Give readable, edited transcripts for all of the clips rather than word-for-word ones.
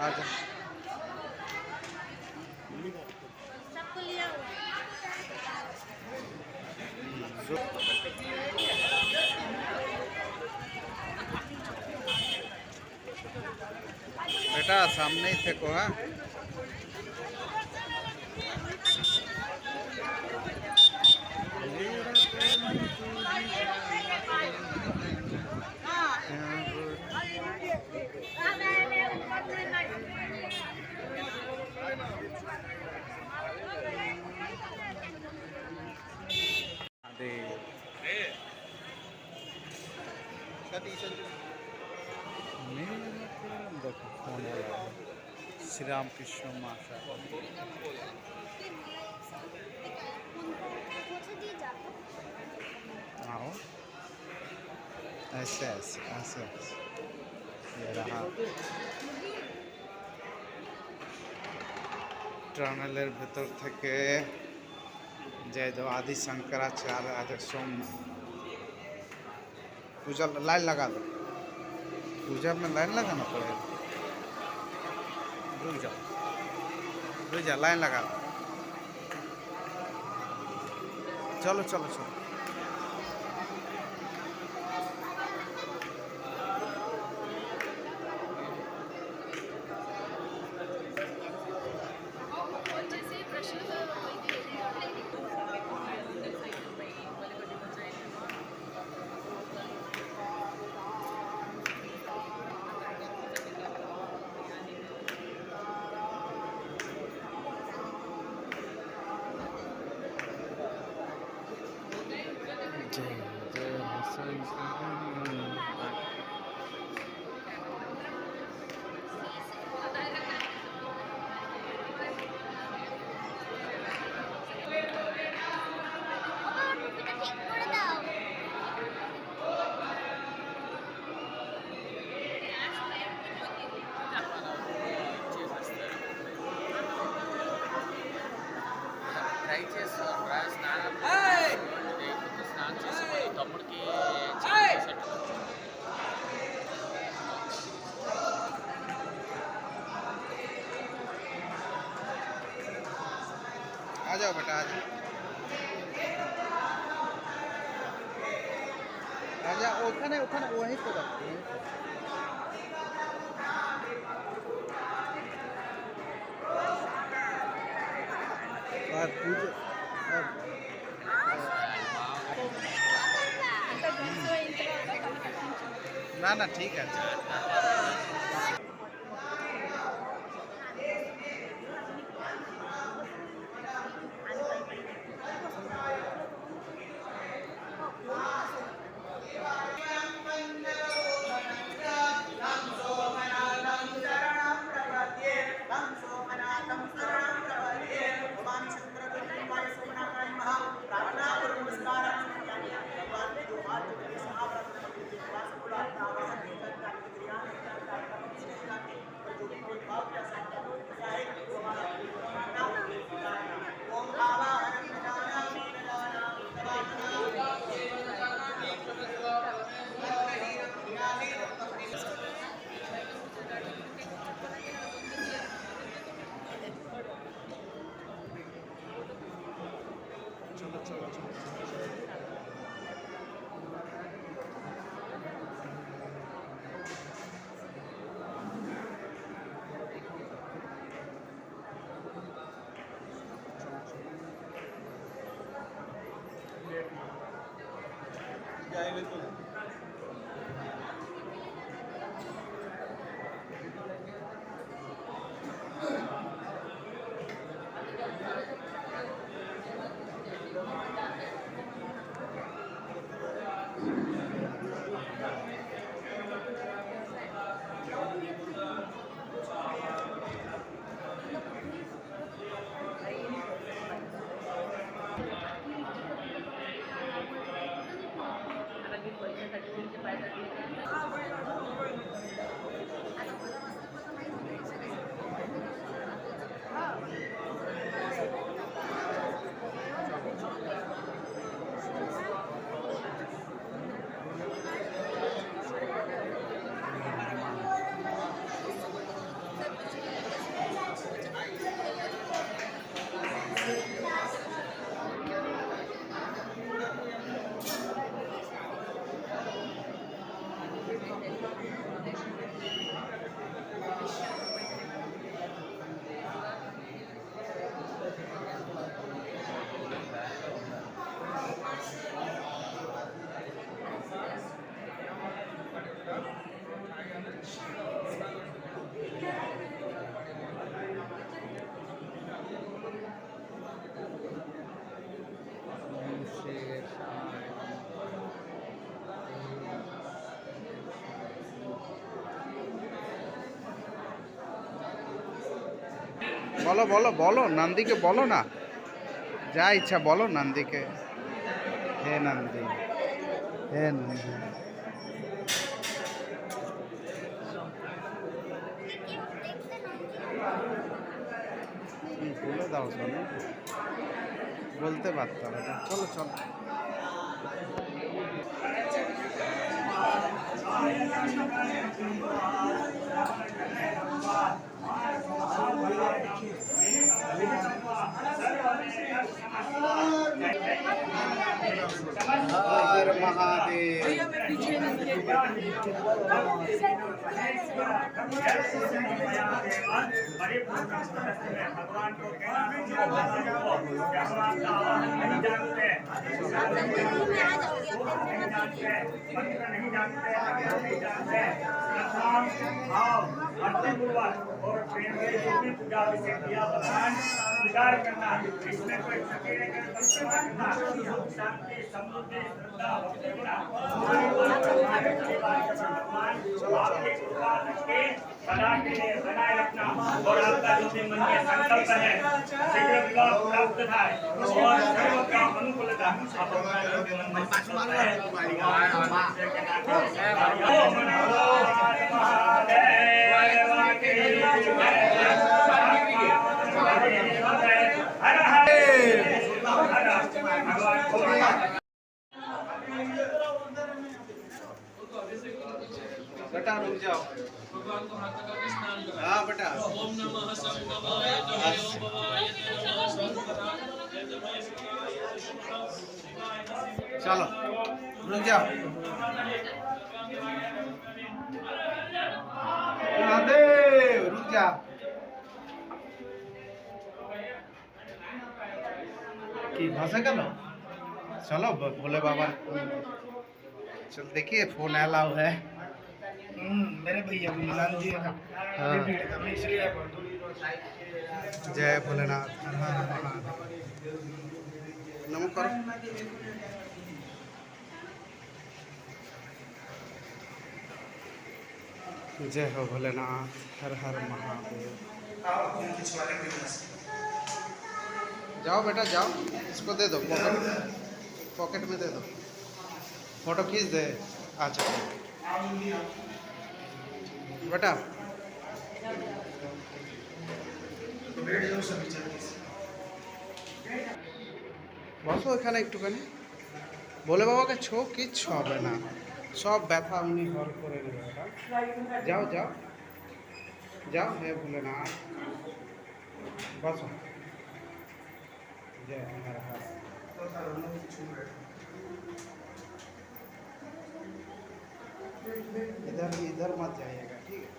आजा। सबको लिया हुआ है। बेटा सामने ही थे को। हाँ अरे देखो फोन वाला श्री राम कृष्ण माता। आओ ऐसे ऐसे ऐसे ऐसे ये रहा টানেলের ভেতর থেকে जय देव आदि शंकराचार्य आज सोम पूजा लाइन लगा दो। पूजा में लाइन लगाना पड़ेगा। रुक जा लाइन लगा दो। चलो चलो चलो। దయచేసి స్నానం స్నానం చేసి మరి తమ్ముడికి आ जाओ बेटा आ जाओ। आजा ওখানে ওখানে वहीं पे रखो। और पूजा ना ना ठीक है। বলো বলো বলো নন্দীকে বলো না, যা ইচ্ছা বলো নন্দীকে। হে নন্দী, হে নন্দী। বলে দাও শোনো, বলতে পারতাম এটা। চলো চলো। हर महादेव। भगवान को नहीं जानते, और प्रेम से जो भी पूजा अभिषेक किया भगवान स्वीकार करना, इसमें कोई सके करना, शांति समृद्धि श्रद्धा भक्ति भगवान आपकी कृपा रखे सदा के लिए बनाए रखना, और आपका जो भी मन में संकल्प है शीघ्र विवाह प्राप्त થાય और सर्व का अनुकूलता आप अपना जो भी मन में संकल्प है बेटा रुक जाओ। हाँ बेटा। चलो रुक जाओ। महादेव रुक जा। কি ভাষা গেল? चलो भोले बाबा। चल देखिए फोन अलाउ है। मेरे भैया मिलान जी का हाँ। इसलिए जय भोलेनाथ। नमो करो। जय हो भोलेनाथ, हर हर महादेव। जाओ बेटा जाओ, इसको दे दो, पॉकेट में दे दो, फोटो खींच दे। अच्छा बेटा বসো এখানে একটুখানি। বলে বাবাকে ছো, কিচ্ছু হবে না, সব ব্যথা উনি ঘর করে নেবে। যাও যাও যাও, হে ভোলেনাথ বসো। जय हर हर। इधर मत जाइएगा, ठीक है।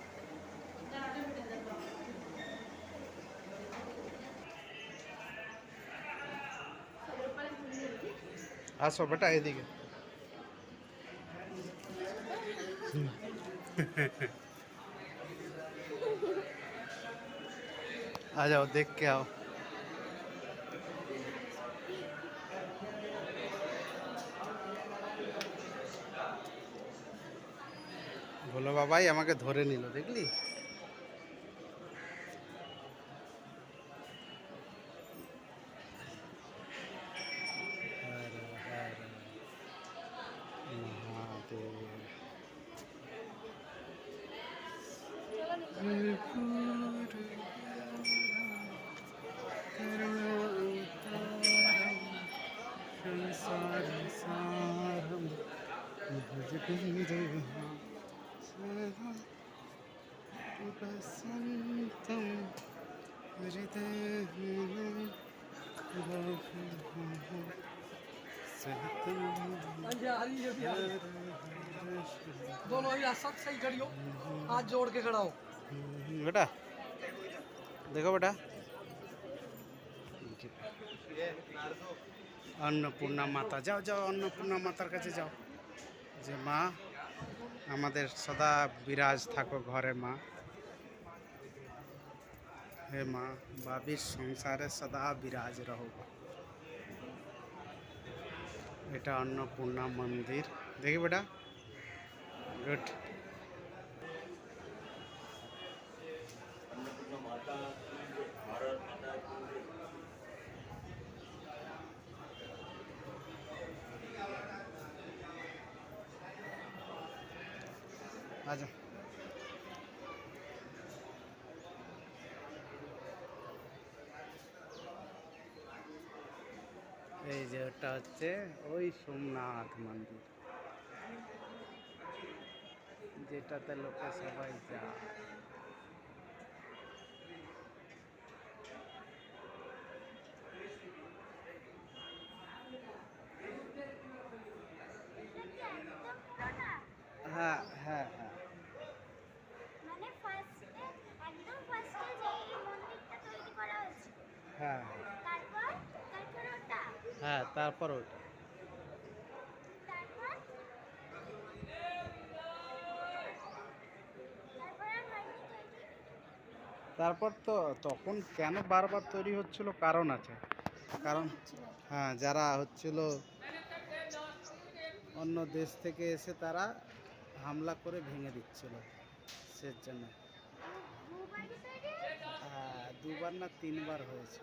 आसो बेटा एदिके। आ जाओ, देख के आओ। ভোলে বাবাই আমাকে ধরে নিল, দেখলি? হর হর মহাদেব। बसंतम दोनों ही सब सही करियो, हाथ जोड़ के खड़ा हो बेटा। देखो बेटा, अन्नपूर्णा माता, जाओ जाओ अन्नपूर्णा मातार काছে যাও। যে মা আমাদের সদা বিরাজ থাকো ঘরে মা। হে মা, বাবির সংসারে সদা বিরাজ রহো। এটা अन्नपूर्णा मंदिर, দেখি বেটা। গুড। अन्नपूर्णा माता भारत আচ্ছা এই যে ওটা হচ্ছে ওই সোমনাথ মন্দির, যেটাতে লোকে সবাই যায়। হ্যাঁ হ্যাঁ হ্যাঁ মানে ফার্স্টে একদম ফার্স্টে যে এই মন্দিরটা তৈরি করা হয়েছে, হ্যাঁ তারপর তারপর ওটা, হ্যাঁ তারপর ওটা তারপর তারপর আর হয়নি তৈরি। তারপর তো তখন কেন বারবার তৈরি হচ্ছিল কারণ আছে, কারণ হ্যাঁ যারা হচ্ছিল অন্য দেশ থেকে এসে তারা হামলা করে ভেঙে দিচ্ছিল, সেজন্য দুবারই তৈরি হয়েছে। হ্যাঁ 2বার না 3বার হয়েছে।